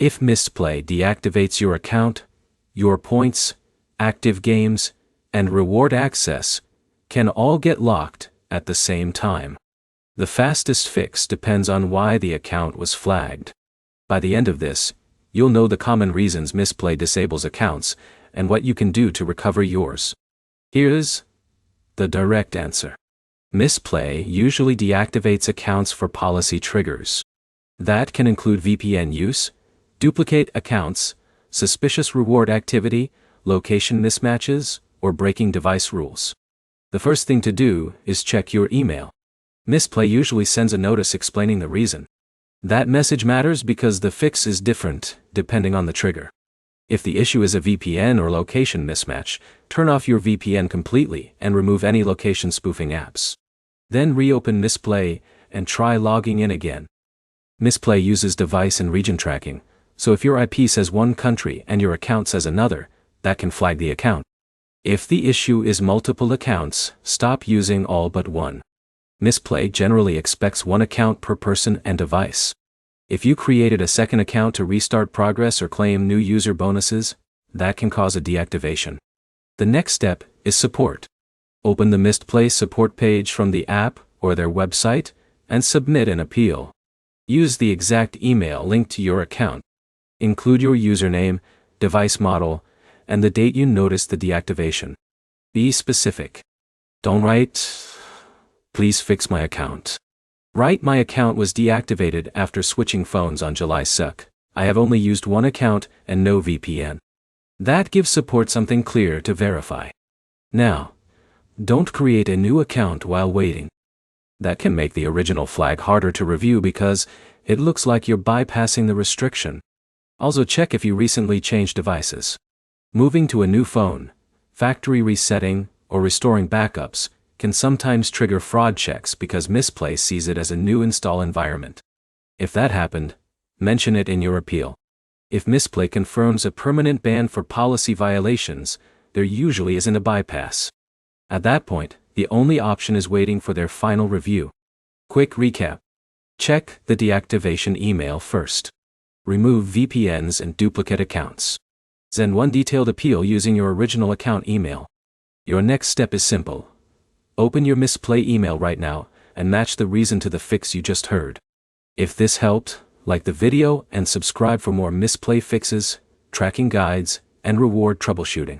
If Mistplay deactivates your account, your points, active games, and reward access can all get locked at the same time. The fastest fix depends on why the account was flagged. By the end of this, you'll know the common reasons Mistplay disables accounts and what you can do to recover yours. Here's the direct answer. Mistplay usually deactivates accounts for policy triggers. That can include VPN use, duplicate accounts, suspicious reward activity, location mismatches, or breaking device rules. The first thing to do is check your email. Mistplay usually sends a notice explaining the reason. That message matters because the fix is different depending on the trigger. If the issue is a VPN or location mismatch, turn off your VPN completely and remove any location spoofing apps. Then reopen Mistplay and try logging in again. Mistplay uses device and region tracking, so if your IP says one country and your account says another, that can flag the account. If the issue is multiple accounts, stop using all but one. Mistplay generally expects one account per person and device. If you created a second account to restart progress or claim new user bonuses, that can cause a deactivation. The next step is support. Open the Mistplay support page from the app or their website and submit an appeal. Use the exact email linked to your account. Include your username, device model, and the date you noticed the deactivation. Be specific. Don't write, "Please fix my account." Write, "My account was deactivated after switching phones on July 2nd. I have only used one account and no VPN." That gives support something clear to verify. Now, don't create a new account while waiting. That can make the original flag harder to review because it looks like you're bypassing the restriction. Also check if you recently changed devices. Moving to a new phone, factory resetting, or restoring backups can sometimes trigger fraud checks because Mistplay sees it as a new install environment. If that happened, mention it in your appeal. If Mistplay confirms a permanent ban for policy violations, there usually isn't a bypass. At that point, the only option is waiting for their final review. Quick recap. Check the deactivation email first. Remove VPNs and duplicate accounts. Send one detailed appeal using your original account email. Your next step is simple. Open your Mistplay email right now and match the reason to the fix you just heard. If this helped, like the video and subscribe for more Mistplay fixes, tracking guides, and reward troubleshooting.